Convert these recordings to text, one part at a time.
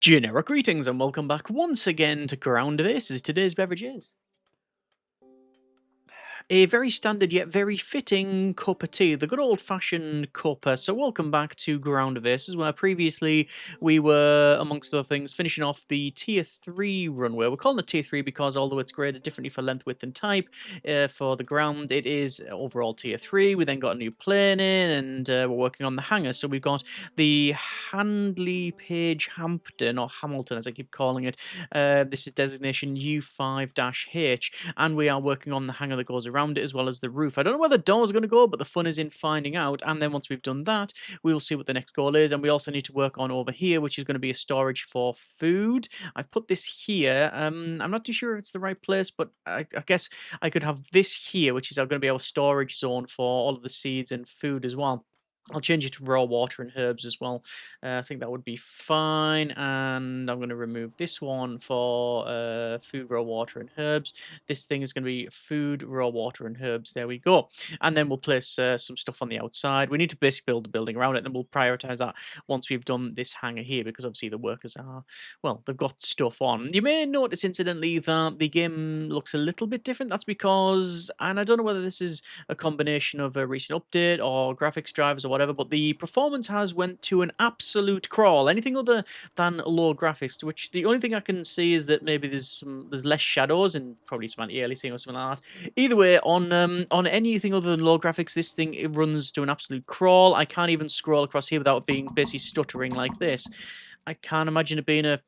Generic greetings and welcome back once again to Ground of Aces. Today's beverage is a very standard yet very fitting cup of tea, the good old-fashioned cuppa. So welcome back to Ground of Aces, where previously we were, amongst other things, finishing off the Tier 3 runway. We're calling it Tier 3 because although it's graded differently for length, width and type for the ground, it is overall Tier 3. We then got a new plane in and we're working on the hangar. So we've got the Handley Page Hampton, or Hamilton as I keep calling it. This is designation U5-H, and we are working on the hangar that goes around it as well as the roof. I don't know where the door is going to go, but the fun is in finding out. And then once we've done that, we will see what the next goal is. And we also need to work on over here, which is going to be a storage for food. I've put this here. I'm not too sure if it's the right place, but I guess I could have this here, which is going to be our storage zone for all of the seeds and food as well. I'll change it to raw water and herbs as well. I think that would be fine. And I'm going to remove this one for food, raw water, and herbs. This thing is going to be food, raw water, and herbs. There we go. And then we'll place some stuff on the outside. We need to basically build a building around it, and we'll prioritize that once we've done this hangar here, because obviously the workers are, well, they've got stuff on. You may notice, incidentally, that the game looks a little bit different. That's because, and I don't know whether this is a combination of a recent update or graphics drivers or whatever, but the performance has went to an absolute crawl. Anything other than low graphics, which the only thing I can see is that maybe there's less shadows and probably some anti-aliasing or something like that. Either way, on anything other than low graphics, this thing, it runs to an absolute crawl. I can't even scroll across here without being basically stuttering like this. I can't imagine it being a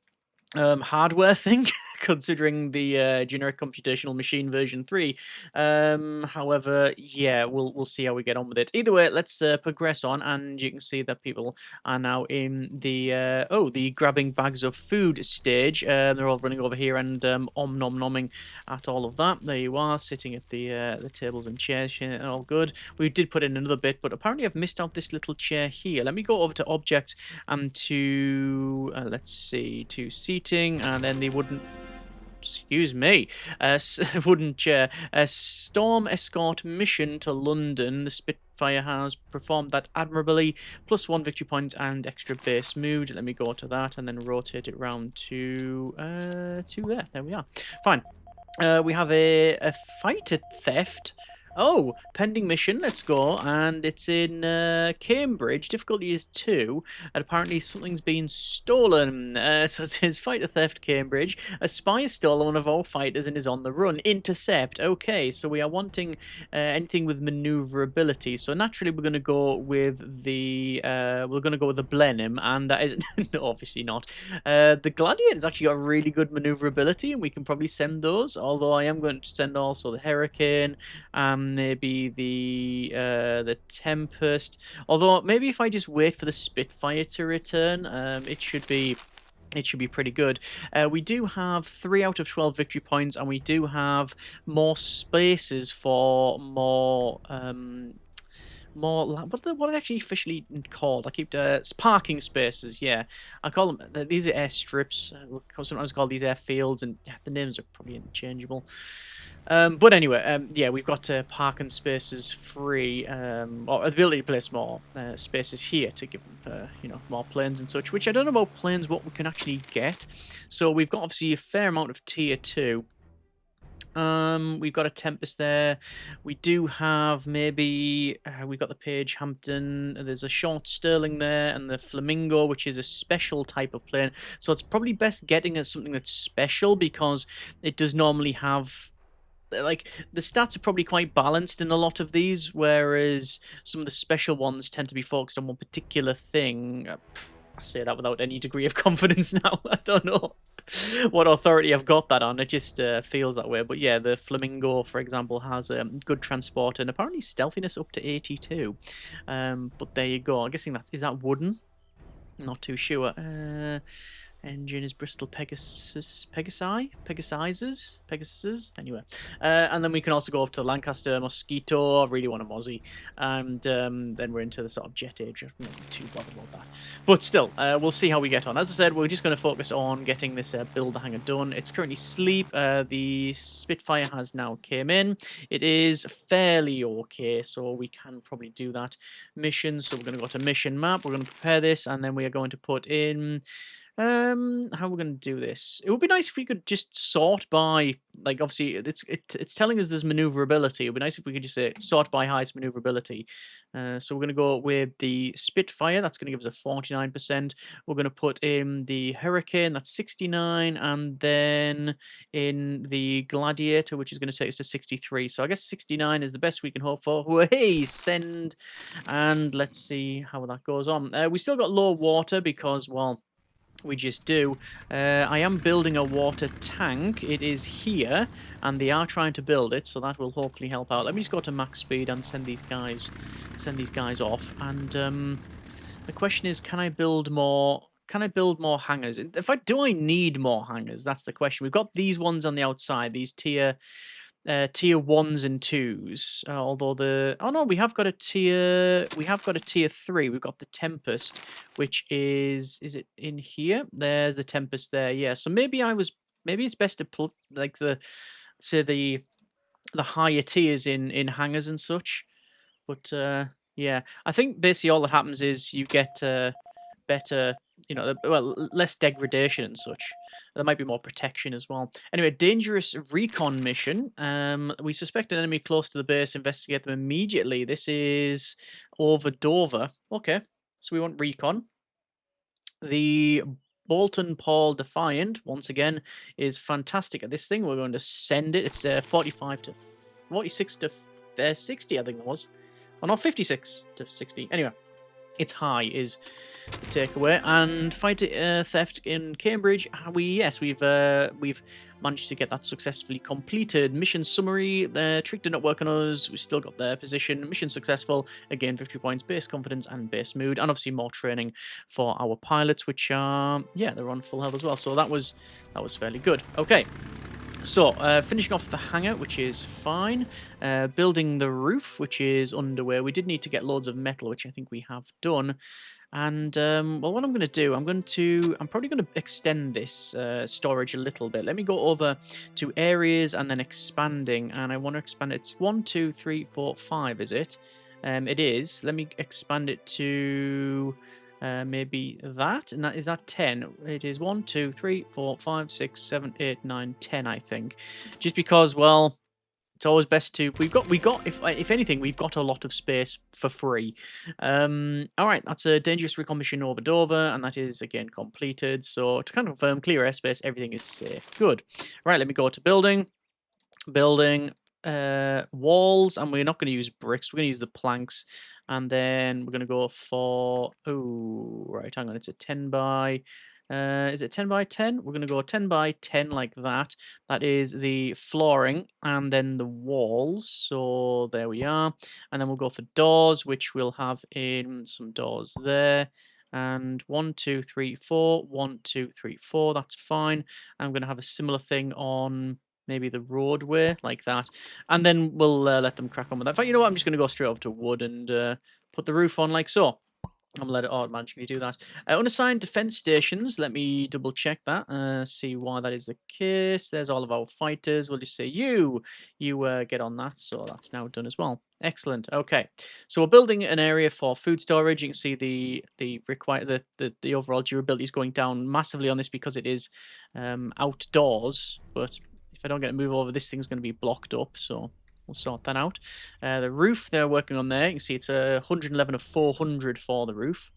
hardware thing, considering the generic computational machine version 3. However, yeah, we'll see how we get on with it. Either way, let's progress on, and you can see that people are now in the the grabbing bags of food stage. They're all running over here and nom nomming at all of that. There you are, sitting at the tables and chairs, all good. We did put in another bit, but apparently I've missed out this little chair here. Let me go over to object and to let's see, to seating, and then the wooden, excuse me, wooden chair. A storm escort mission to London. The Spitfire has performed that admirably. +1 victory point and extra base mood. Let me go to that and then rotate it round to there. There we are. Fine. We have a fighter theft. Oh, pending mission, let's go. And it's in Cambridge. Difficulty is 2. And apparently something's been stolen. So it says fighter theft, Cambridge. A spy has stolen one of our fighters and is on the run. Intercept. Okay, so we are wanting anything with maneuverability. So naturally we're going to go with the Blenheim, and that is no, obviously not. The Gladiator's actually got really good maneuverability, and we can probably send those. Although I am going to send also the Hurricane. Maybe the Tempest. Although maybe if I just wait for the Spitfire to return, it should be pretty good. We do have 3 out of 12 victory points, and we do have more spaces for more what are they actually officially called? I keep parking spaces. Yeah, I call them. These are airstrips. Sometimes called these airfields, and yeah, the names are probably interchangeable. But anyway, yeah, we've got parking spaces free, or the ability to place more spaces here to give them, more planes and such. Which I don't know about planes, what we can actually get. So we've got obviously a fair amount of tier 2. We've got a Tempest there. We do have maybe we've got the Page Hampton. There's a short Sterling there, and the Flamingo, which is a special type of plane. So it's probably best getting at something that's special, because it does normally have, like, the stats are probably quite balanced in a lot of these, whereas some of the special ones tend to be focused on one particular thing. I say that without any degree of confidence now. I don't know what authority I've got that on. It just feels that way. But yeah, the Flamingo, for example, has good transport and apparently stealthiness up to 82. But there you go. I'm guessing is that wooden? Not too sure. Engine is Bristol Pegasus. Anyway, and then we can also go up to Lancaster Mosquito. I really want a Mozzie, and then we're into the sort of jet age. I'm not too bothered about that, but still, we'll see how we get on. As I said, we're just going to focus on getting this build the hangar done. It's currently sleep. The Spitfire has now came in. It is fairly okay, so we can probably do that mission. So we're going to go to mission map. We're going to prepare this, and then we are going to put in How we're gonna do this? It would be nice if we could just sort by, like, obviously it's telling us there's maneuverability. It would be nice if we could just say sort by highest maneuverability. So we're gonna go with the Spitfire. That's gonna give us a 49%. We're gonna put in the Hurricane. That's 69, and then in the Gladiator, which is gonna take us to 63. So I guess 69 is the best we can hope for. Hey, send, and let's see how that goes on. We still got low water because, well, we just do. I am building a water tank. It is here, and they are trying to build it, so that will hopefully help out. Let me just go to max speed and send these guys off. And the question is, can I build more? Can I build more hangars? Do I need more hangars? That's the question. We've got these ones on the outside, these tier ones and twos. Although oh no, we have got a tier 3. We've got the Tempest, which is it in here? There's the Tempest there. Yeah. So maybe it's best to put like the higher tiers in hangars and such. But yeah, I think basically all that happens is you get better, less degradation and such. There might be more protection as well. Anyway, dangerous recon mission. We suspect an enemy close to the base. Investigate them immediately. This is over Dover. Okay, so we want recon. The Bolton Paul Defiant, once again, is fantastic at this thing. We're going to send it. It's 46 to 60, I think it was. Oh, no, 56 to 60. Anyway, it's high is the takeaway. And fighter theft in Cambridge. We've managed to get that successfully completed. Mission summary. The trick did not work on us. We still got their position. Mission successful. Again, victory points, base confidence, and base mood, and obviously more training for our pilots, which are they're on full health as well. So that was fairly good. Okay. So, finishing off the hangar, which is fine. Building the roof, which is underway. We did need to get loads of metal, which I think we have done. And, well, what I'm going to do, I'm probably going to extend this storage a little bit. Let me go over to areas and then expanding. And I want to expand it. It's 1, 2, 3, 4, 5, is it? It is. Let me expand it to... maybe that, and is that 10? It is 1, 2, 3, 4, 5, 6, 7, 8, 9, 10, I think. Just because, well, it's always best to... We've got, if anything, we've got a lot of space for free. Alright, that's a dangerous recon mission over Dover, and that is, again, completed. So, to kind of confirm, clear airspace, everything is safe. Good. Right, let me go to building. Walls, and we're not going to use bricks, we're going to use the planks, and then we're going to go for right, hang on, it's a 10 by is it 10 by 10? We're going to go 10 by 10 like that. That is the flooring, and then the walls. So there we are. And then we'll go for doors, which we'll have in some doors there. And 1, 2, 3, 4. 1, 2, 3, 4. That's fine. I'm going to have a similar thing on maybe the roadway, like that. And then we'll let them crack on with that. In fact, you know what? I'm just going to go straight over to wood and put the roof on like so. I'm going to let it automatically do that. Unassigned defense stations. Let me double check that. See why that is the case. There's all of our fighters. We'll just say you get on that. So that's now done as well. Excellent. Okay. So we're building an area for food storage. You can see the overall durability is going down massively on this because it is outdoors. But if I don't get a move over, this thing's going to be blocked up. So we'll sort that out. The roof they're working on there. You can see it's 111 of 400 for the roof.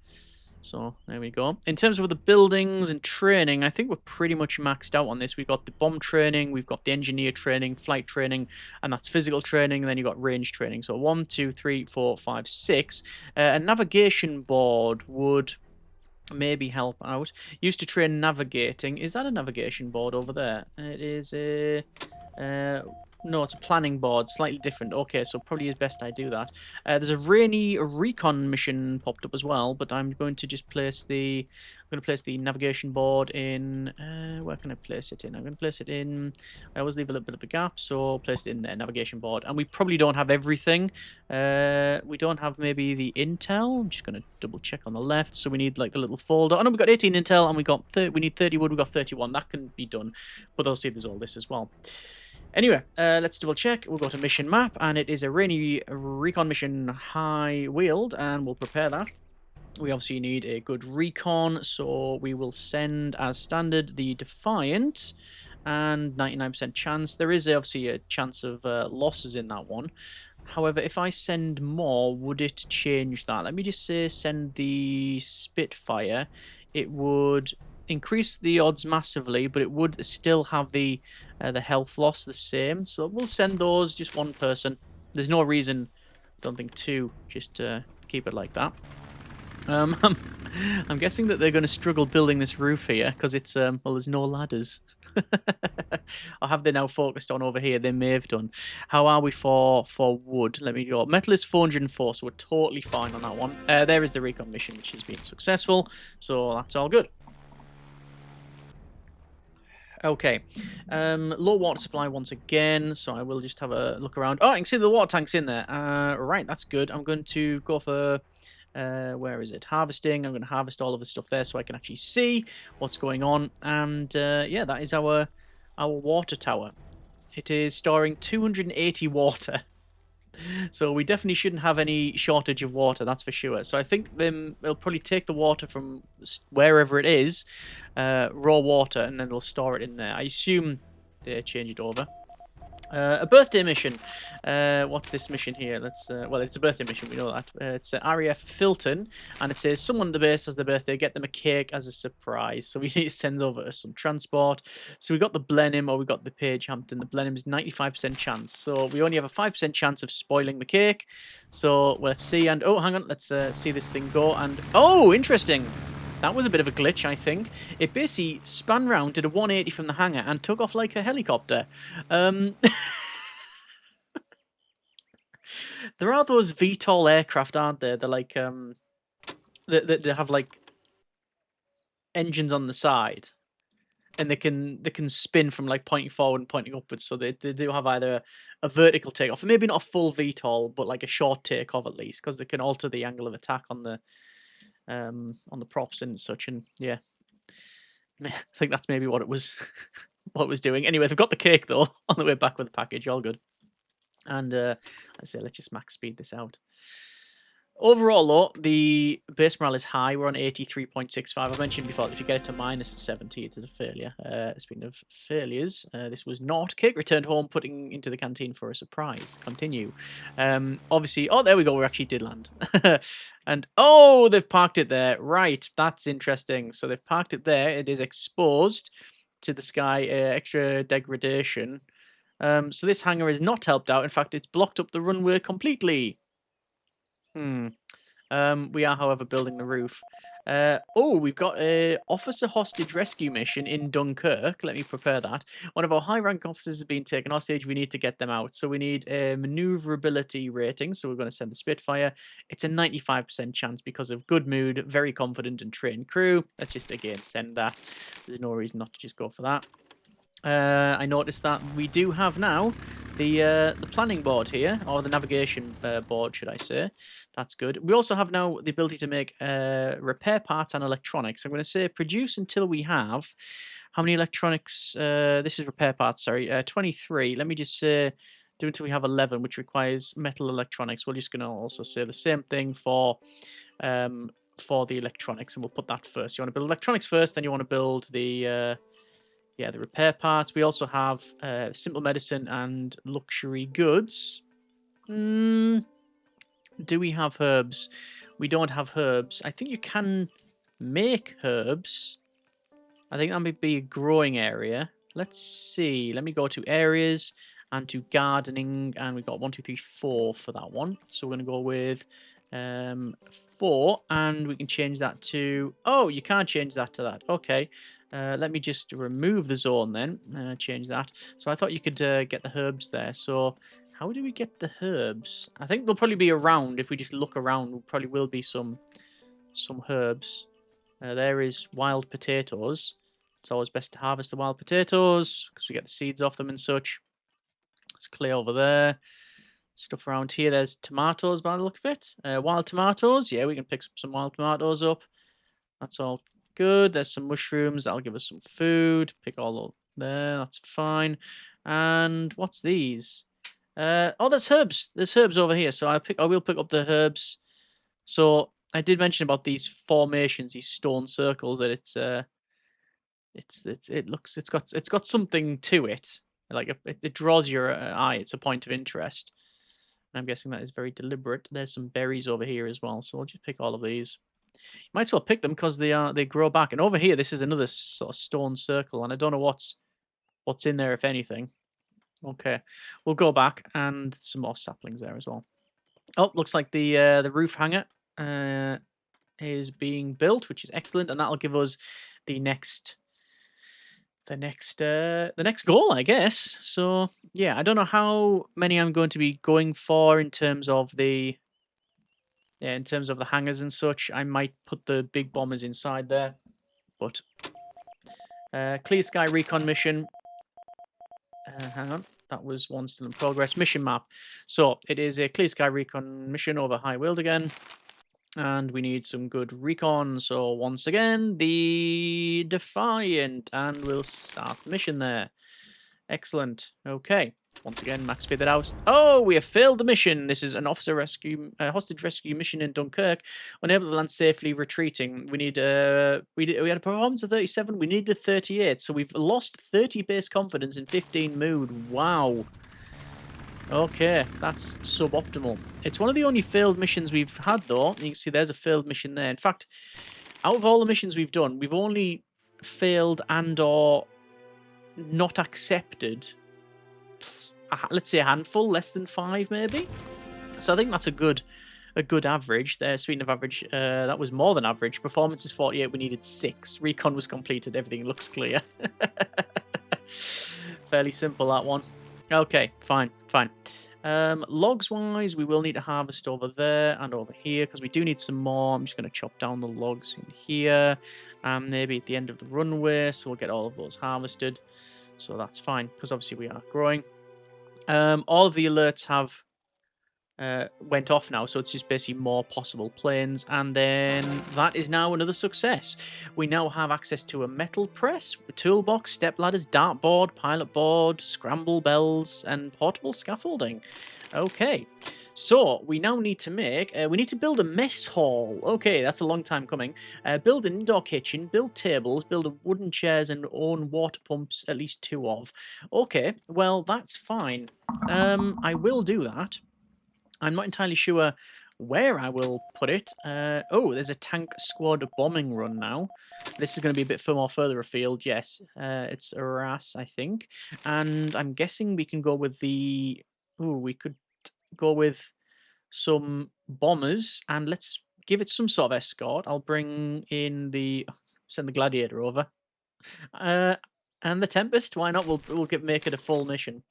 So there we go. In terms of the buildings and training, I think we're pretty much maxed out on this. We've got the bomb training, we've got the engineer training, flight training, and that's physical training. And then you've got range training. So 1, 2, 3, 4, 5, 6. A navigation board would maybe help out. Used to train navigating. Is that a navigation board over there? It is a... no, it's a planning board, slightly different. Okay, so probably is best I do that. There's a rainy recon mission popped up as well, but I'm going to just place the... I'm going to place the navigation board in... where can I place it in? I'm going to place it in... I always leave a little bit of a gap, so I'll place it in there, navigation board. And we probably don't have everything. We don't have maybe the intel. I'm just going to double check on the left. So we need like the little folder. Oh no, we've got 18 intel and we need 30 wood. We've got 31. That can be done. But obviously there's all this as well. Anyway, let's double check. We'll go to mission map, and it is a rainy recon mission high wheeled, and we'll prepare that. We obviously need a good recon, so we will send as standard the Defiant, and 99% chance. There is obviously a chance of losses in that one. However, if I send more, would it change that? Let me just say send the Spitfire. It would increase the odds massively, but it would still have the health loss the same. So we'll send those, just one person. There's no reason, I don't think, to just keep it like that. I'm guessing that they're going to struggle building this roof here because it's well, there's no ladders. Or have they now focused on over here? They may have done. How are we for wood? Let me go. Metal is 404, so we're totally fine on that one. There is the recon mission, which has been successful, so that's all good. Okay, low water supply once again, so I will just have a look around. Oh, I can see the water tank's in there. Right, that's good. I'm going to go for where is it? Harvesting. I'm going to harvest all of the stuff there so I can actually see what's going on. And yeah, that is our water tower. It is storing 280 water. So we definitely shouldn't have any shortage of water, that's for sure. So I think they'll probably take the water from wherever it is, raw water, and then they'll store it in there. I assume they change it over. A birthday mission. What's this mission here? Let's. Well, it's a birthday mission. We know that. It's RAF Filton, and it says someone at the base has their birthday. Get them a cake as a surprise. So we need to send over some transport. So we got the Blenheim, or we got the Pagehampton. The Blenheim is 95% chance. So we only have a 5% chance of spoiling the cake. So let's see. And oh, hang on. Let's see this thing go. And oh, interesting. That was a bit of a glitch, I think. It basically spun round, did a 180 from the hangar, and took off like a helicopter. There are those VTOL aircraft, aren't there? They're like, they have like engines on the side, and they can spin from like pointing forward and pointing upwards. So they do have either a vertical takeoff, and maybe not a full VTOL, but like a short takeoff at least, because they can alter the angle of attack on the props and such. And yeah, I think that's maybe what it was what it was doing. Anyway, they've got the cake though on the way back with the package, all good. And let's just max speed this out. Overall, though, the base morale is high. We're on 83.65. I mentioned before, if you get it to minus 70, it is a failure. Speaking of failures, this was not. Cake returned home, putting into the canteen for a surprise. Continue. Obviously, oh, there we go. We actually did land. And, oh, they've parked it there. Right, that's interesting. So they've parked it there. It is exposed to the sky, extra degradation. So this hangar is not helped out. In fact, it's blocked up the runway completely. We are, however, building the roof. Oh, we've got a officer hostage rescue mission in Dunkirk. Let me prepare that. One of our high-rank officers has been taken hostage. We need to get them out. So we need a maneuverability rating. So we're going to send the Spitfire. It's a 95% chance because of good mood, very confident and trained crew. Let's just, again, send that. There's no reason not to just go for that. I noticed that we do have now the planning board here, or the navigation board, should I say. That's good. We also have now the ability to make repair parts and electronics. I'm going to say produce until we have... How many electronics? This is repair parts, sorry. 23. Let me just say do until we have 11, which requires metal electronics. We're just going to also say the same thing for the electronics, and we'll put that first. You want to build electronics first, then you want to build the... yeah, the repair parts. We also have simple medicine and luxury goods. Do we have herbs? We don't have herbs. I think you can make herbs. I think that might be a growing area. Let's see. Let me go to areas and to gardening. And we've got 1, 2, 3, 4 for that one. So we're going to go with 4. And we can change that to... Oh, you can't change that to that. Okay. Let me just remove the zone then, change that. So I thought you could get the herbs there. So how do we get the herbs? I think they'll probably be around. If we just look around, there probably will be some herbs. There is wild potatoes. It's always best to harvest the wild potatoes because we get the seeds off them and such. It's clear over there. Stuff around here. There's tomatoes by the look of it. Wild tomatoes. Yeah, we can pick some wild tomatoes up. That's all good. There's some mushrooms. That'll give us some food. Pick all up there. That's fine. And what's these? Oh, there's herbs. There's herbs over here. So I will pick up the herbs. So I did mention about these formations, these stone circles, that it's got something to it. Like it draws your eye. It's a point of interest. And I'm guessing that is very deliberate. There's some berries over here as well, so I'll just pick all of these. You might as well pick them because they grow back. And over here, this is another sort of stone circle, and I don't know what's in there, if anything. Okay, we'll go back, and some more saplings there as well. Oh, looks like the roof hanger is being built, which is excellent, and that'll give us the next goal, I guess. So yeah, I don't know how many I'm going to be going for in terms of the hangars and such. I might put the big bombers inside there, but clear sky recon mission. Hang on, that was one still in progress. Mission map. So it is a clear sky recon mission over High World again. And we need some good recon. So once again, the Defiant. And we'll start the mission there. Excellent. Okay. Once again, max speed that out. Oh, we have failed the mission. This is an hostage rescue mission in Dunkirk. Unable to land safely, retreating. We need we had a performance of 37. We needed 38. So we've lost 30 base confidence and 15 mood. Wow. Okay, that's suboptimal. It's one of the only failed missions we've had, though. You can see there's a failed mission there. In fact, out of all the missions we've done, we've only failed and/or not accepted, let's say a handful, less than 5, maybe. So I think that's a good average there. Speaking of average, that was more than average. Performance is 48. We needed 6. Recon was completed. Everything looks clear. Fairly simple, that one. Okay, fine. Logs wise, we will need to harvest over there and over here because we do need some more. I'm just going to chop down the logs in here and maybe at the end of the runway, so we'll get all of those harvested. So that's fine because obviously we are growing. All of the alerts have went off now, so it's just basically more possible planes, and then that is now another success. We now have access to a metal press, a toolbox, step ladders, dartboard, pilot board, scramble bells, and portable scaffolding. Okay, so we now need to build a mess hall. Okay, that's a long time coming. Build an indoor kitchen, build tables, build wooden chairs, and own water pumps, at least 2 of. Okay, well, that's fine. I will do that. I'm not entirely sure where I will put it. Oh, there's a tank squad bombing run now. This is going to be a bit more further afield, yes. It's Arras, I think. And I'm guessing we can go with the... Ooh, we could go with some bombers, and let's give it some sort of escort. I'll bring in the... Send the Gladiator over. And the Tempest, why not? We'll make it a full mission.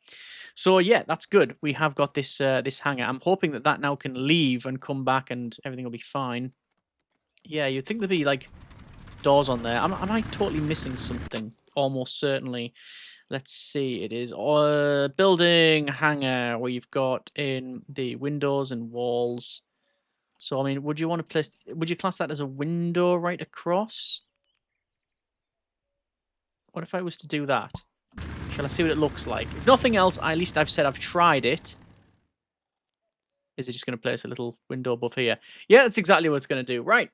So yeah, that's good. We have got this this hangar. I'm hoping that now can leave and come back, and everything will be fine. Yeah, you'd think there'd be like doors on there. Am I totally missing something? Almost certainly. Let's see. It is building hangar. We've got in the windows and walls. So I mean, would you class that as a window right across? What if I was to do that? Shall I see what it looks like? If nothing else, at least I've said I've tried it. Is it just going to place a little window above here? Yeah, that's exactly what it's going to do. Right.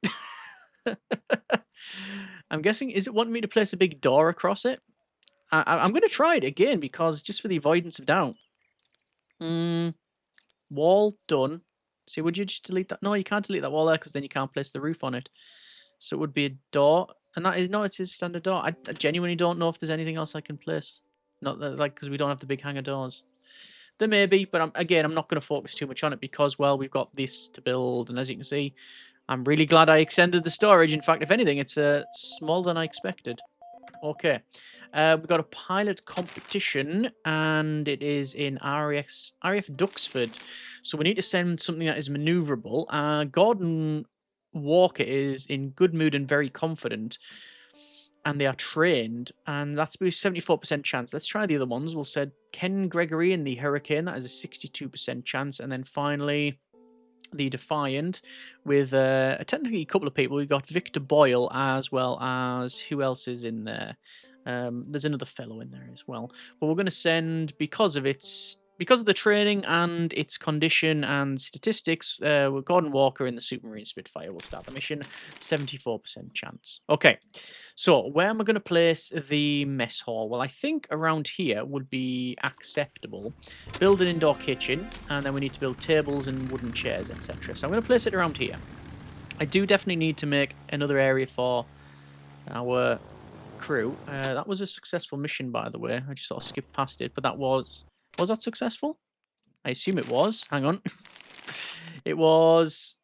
I'm guessing, is it wanting me to place a big door across it? I'm going to try it again because just for the avoidance of doubt. Wall done. See, would you just delete that? No, you can't delete that wall there because then you can't place the roof on it. So it would be a door. And that is, no, it's his standard door. I genuinely don't know if there's anything else I can place. Not that, like, because we don't have the big hangar doors. There may be, but I'm not going to focus too much on it because, well, we've got this to build. And as you can see, I'm really glad I extended the storage. In fact, if anything, it's smaller than I expected. Okay. We've got a pilot competition, and it is in RAF Duxford. So we need to send something that is maneuverable. Gordon Walker is in good mood and very confident, and they are trained, and that's a 74% chance. Let's try the other ones. We'll say Ken Gregory in the Hurricane. That is a 62% chance. And then finally, the Defiant with technically a couple of people. We've got Victor Boyle, as well as who else is in there? There's another fellow in there as well. But we're going to send, because of its because of the training and its condition and statistics, Gordon Walker in the Supermarine Spitfire will start the mission. 74% chance. Okay, so where am I going to place the mess hall? Well, I think around here would be acceptable. Build an indoor kitchen, and then we need to build tables and wooden chairs, etc. So I'm going to place it around here. I do definitely need to make another area for our crew. That was a successful mission, by the way. I just sort of skipped past it, but that was that successful? I assume it was. Hang on. It was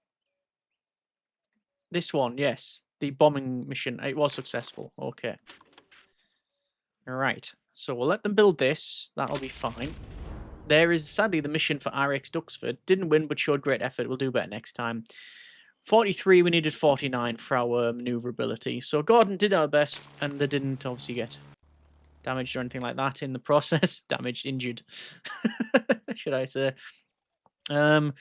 this one, yes. The bombing mission. It was successful. Okay. Alright. So we'll let them build this. That'll be fine. There is sadly the mission for RX Duxford. Didn't win, but showed great effort. We'll do better next time. 43, we needed 49 for our maneuverability. So Gordon did our best, and they didn't obviously get damaged or anything like that in the process. Damaged, injured, should I say. And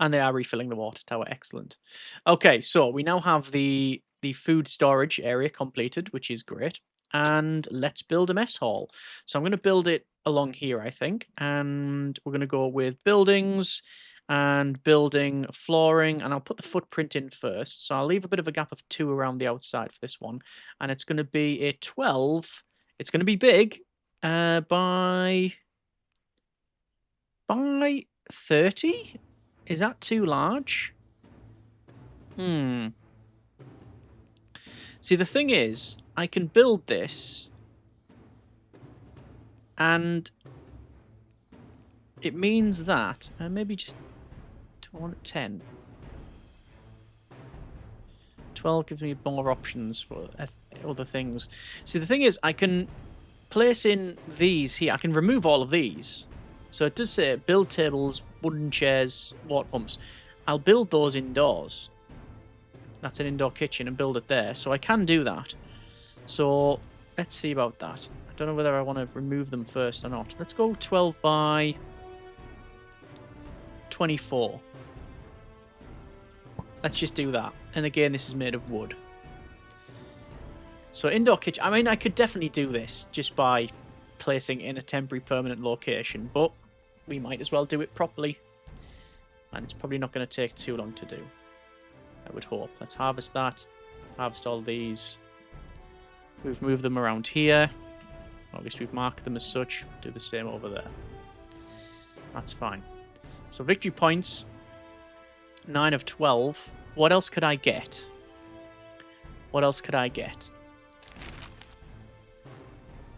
they are refilling the water tower. Excellent. Okay, so we now have the food storage area completed, which is great. And let's build a mess hall. So I'm going to build it along here, I think. And we're going to go with buildings and building flooring, and I'll put the footprint in first. So I'll leave a bit of a gap of 2 around the outside for this one, and it's going to be a 12. It's going to be big by 30. Is that too large? See, the thing is, I can build this, and it means that maybe just 10. 12 gives me more options for other things. See, the thing is, I can place in these here. I can remove all of these. So it does say build tables, wooden chairs, water pumps. I'll build those indoors. That's an indoor kitchen and build it there. So I can do that. So let's see about that. I don't know whether I want to remove them first or not. Let's go 12 by 24. Let's just do that. And again, this is made of wood. So indoor kitchen. I mean, I could definitely do this just by placing in a temporary permanent location, but we might as well do it properly. And it's probably not going to take too long to do, I would hope. Let's harvest that. Harvest all these. We've moved them around here. Obviously, we've marked them as such. Do the same over there. That's fine. So victory points. 9 of 12. What else could I get? What else could I get?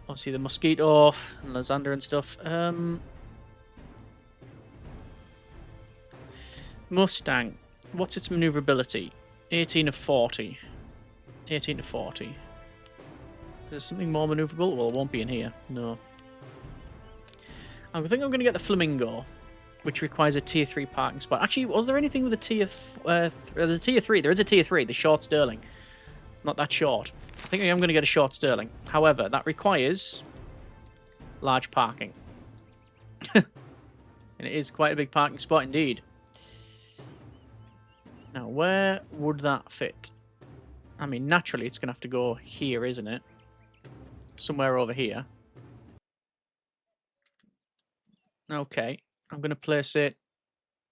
Obviously the Mosquito and Lysander and stuff. Mustang. What's its maneuverability? 18 of 40. 18 of 40. Is there something more maneuverable? Well, it won't be in here. No. I think I'm going to get the Flamingo, which requires a tier 3 parking spot. Actually, was there anything with a tier... there's a tier 3. There is a tier 3, the short Sterling. Not that short. I think I'm going to get a short Sterling. However, that requires large parking. And it is quite a big parking spot indeed. Now, where would that fit? I mean, naturally, it's going to have to go here, isn't it? Somewhere over here. Okay. I'm going to place it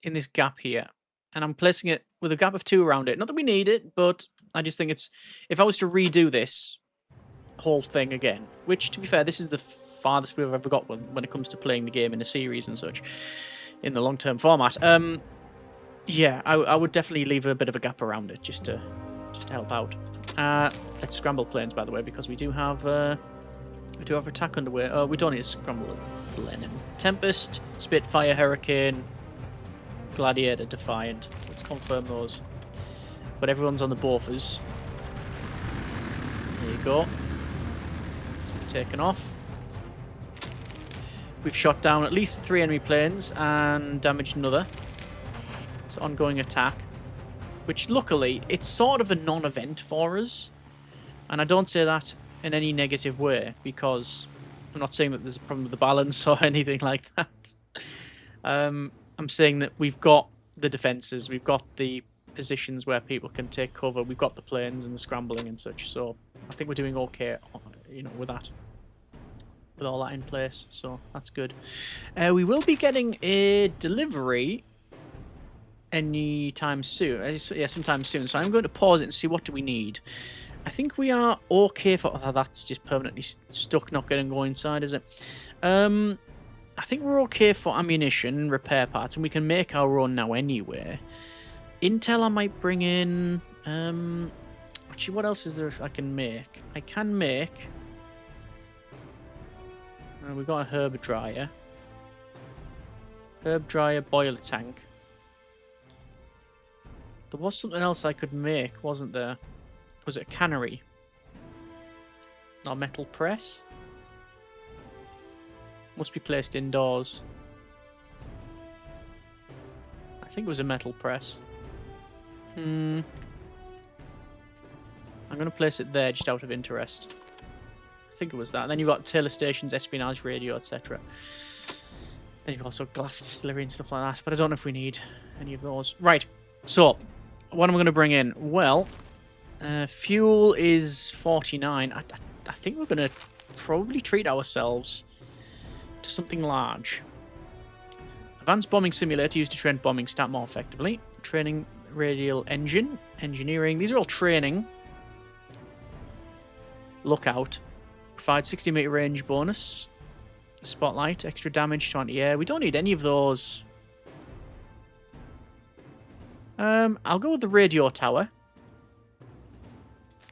in this gap here. And I'm placing it with a gap of 2 around it. Not that we need it, but I just think it's... If I was to redo this whole thing again, which, to be fair, this is the farthest we've ever got when it comes to playing the game in a series and such, in the long-term format. Yeah, I would definitely leave a bit of a gap around it, just to help out. Let's scramble planes, by the way, because we do have attack underway. Oh, we don't need to scramble plane. Tempest, Spitfire, Hurricane, Gladiator, Defiant. Let's confirm those. But everyone's on the Bofors. There you go. Taken off. We've shot down at least 3 enemy planes and damaged another. It's ongoing attack. Which, luckily, it's sort of a non-event for us. And I don't say that in any negative way, because I'm not saying that there's a problem with the balance or anything like that. I'm saying that we've got the defences, we've got the positions where people can take cover, we've got the planes and the scrambling and such, so I think we're doing okay, you know, with that with all that in place, so that's good. We will be getting a delivery anytime soon. Yeah, sometime soon. So I'm going to pause it and see what do we need. I think we are okay for... Oh, that's just permanently stuck, not getting go inside, is it? I think we're okay for ammunition, repair parts, and we can make our own now anyway. Intel I might bring in... Actually, what else is there I can make? I can make... we've got a herb dryer. Herb dryer, boiler tank. There was something else I could make, wasn't there? Was it a cannery? Or metal press? Must be placed indoors. I think it was a metal press. I'm going to place it there just out of interest. I think it was that. And then you've got tailor stations, espionage radio, etc. Then you've also glass distillery and stuff like that. But I don't know if we need any of those. Right. So, what am I going to bring in? Well, fuel is 49. I think we're going to probably treat ourselves to something large. Advanced bombing simulator used to train bombing stat more effectively. Training radial engine. Engineering. These are all training. Lookout. Provide 60-meter range bonus. Spotlight. Extra damage to anti-air. We don't need any of those. I'll go with the radio tower.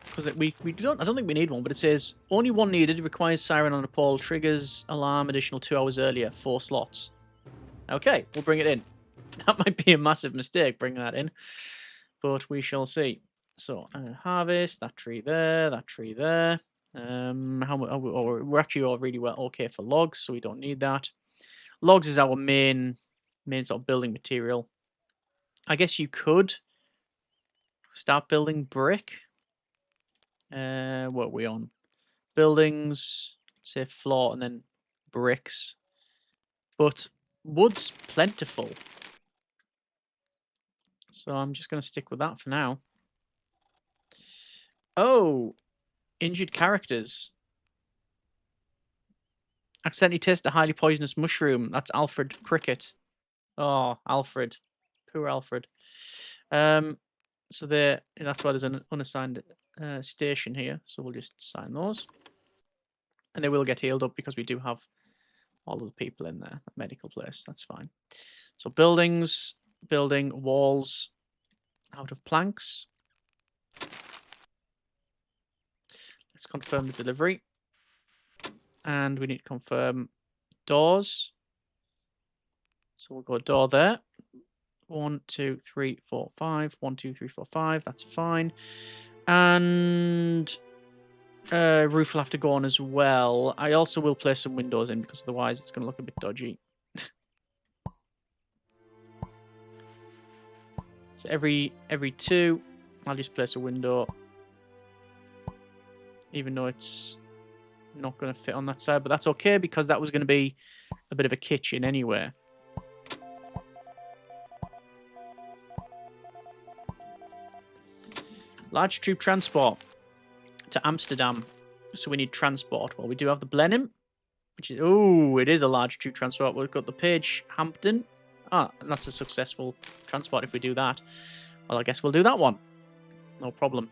Because I don't think we need one, but it says only one needed, requires siren on a pole, triggers alarm additional 2 hours earlier, 4 slots. Okay, we'll bring it in. That might be a massive mistake, bringing that in, but we shall see. So, harvest, that tree there, that tree there. We're actually all really well okay for logs, so we don't need that. Logs is our main sort of building material. I guess you could start building brick. What are we on? Buildings, say floor, and then bricks. But wood's plentiful. So I'm just going to stick with that for now. Oh, injured characters. Accidentally taste a highly poisonous mushroom. That's Alfred Cricket. Oh, Alfred. Poor Alfred. So that's why there's an unassigned station here. So we'll just assign those. And they will get healed up because we do have all of the people in there. That medical place. That's fine. So buildings, building, walls out of planks. Let's confirm the delivery. And we need to confirm doors. So we'll go door there. 1, 2, 3, 4, 5. 1, 2, 3, 4, 5. That's fine. And roof will have to go on as well. I also will place some windows in because otherwise it's going to look a bit dodgy. So every 2, I'll just place a window. Even though it's not going to fit on that side, but that's okay because that was going to be a bit of a kitchen anyway. Large troop transport to Amsterdam. So we need transport. Well, we do have the Blenheim, which is... Oh, it is a large troop transport. We've got the Page Hampton. Ah, and that's a successful transport if we do that. Well, I guess we'll do that one. No problem.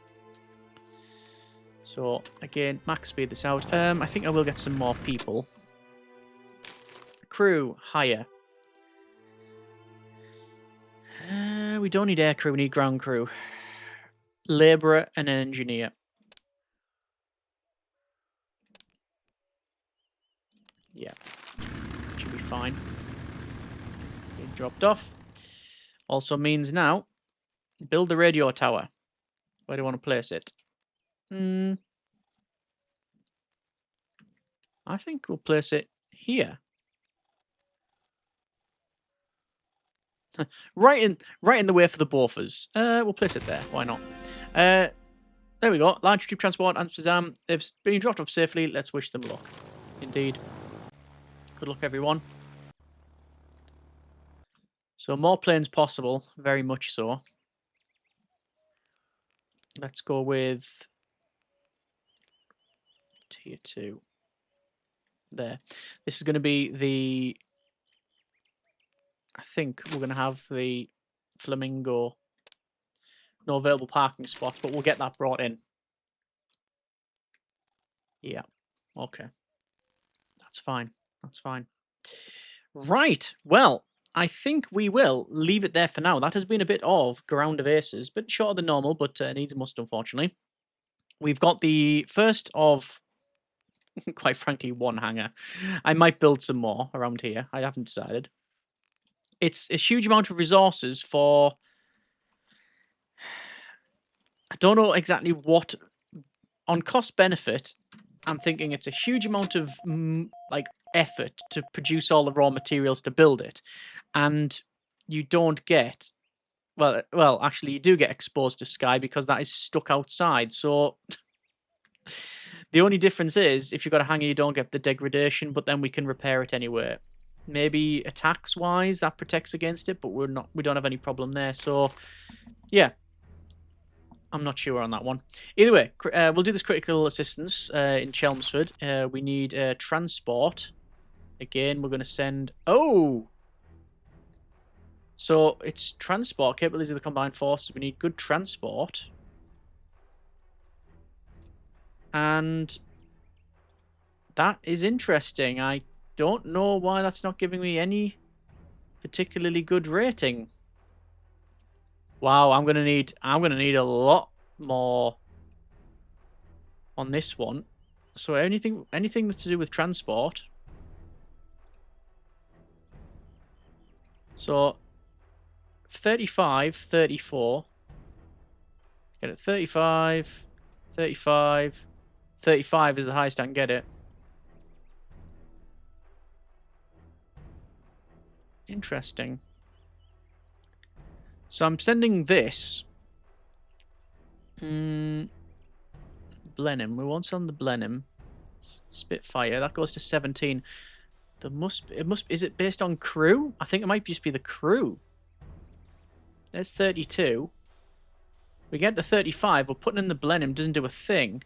So, again, max speed this out. I think I will get some more people. Crew, hire. We don't need air crew, we need ground crew. Labourer and an engineer. Yeah, should be fine. Being dropped off. Also means now, build the radio tower. Where do I want to place it? I think we'll place it here. right in the way for the Borfers. We'll place it there. Why not? There we go. Large troop transport, Amsterdam. They've been dropped off safely. Let's wish them luck. Indeed. Good luck, everyone. So more planes possible. Very much so. Let's go with Tier 2. there. This is going to be the... I think we're going to have the Flamingo. No available parking spots, but we'll get that brought in. Yeah. Okay. That's fine. That's fine. Right. Well, I think we will leave it there for now. That has been a bit of Ground of Aces. Bit shorter than normal, but needs a must, unfortunately. We've got the first of, quite frankly, one hangar. I might build some more around here. I haven't decided. It's a huge amount of resources for... I don't know exactly what... On cost-benefit, I'm thinking it's a huge amount of like effort to produce all the raw materials to build it, and you don't get... Well, actually, you do get exposed to sky because that is stuck outside. So the only difference is if you've got a hangar, you don't get the degradation, but then we can repair it anyway. Maybe attacks-wise, that protects against it, but we don't have any problem there. So, yeah. I'm not sure on that one. Either way, we'll do this critical assistance in Chelmsford. We need transport. Again, we're going to send... Oh! So, it's transport. Capabilities of the combined forces. We need good transport. And that is interesting. I don't know why that's not giving me any particularly good rating. Wow, I'm gonna need a lot more on this one. So anything that's to do with transport. So 35, 34. Get it 35, 35, 35 is the highest I can get it. Interesting. So I'm sending this. Blenheim. We won't send the Blenheim. Spitfire. That goes to 17. Is it based on crew? I think it might just be the crew. There's 32. We get to 35. We're putting in the Blenheim. Doesn't do a thing.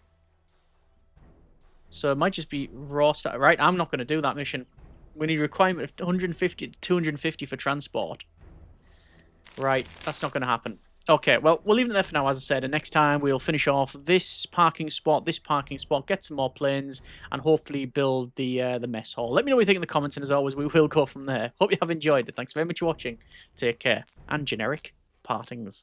So it might just be raw. Right, I'm not going to do that mission. We need a requirement of 150 to 250 for transport. Right, that's not going to happen. Okay, well, we'll leave it there for now, as I said, and next time we'll finish off this parking spot, get some more planes, and hopefully build the mess hall. Let me know what you think in the comments, and as always, we will go from there. Hope you have enjoyed it. Thanks very much for watching. Take care, and generic partings.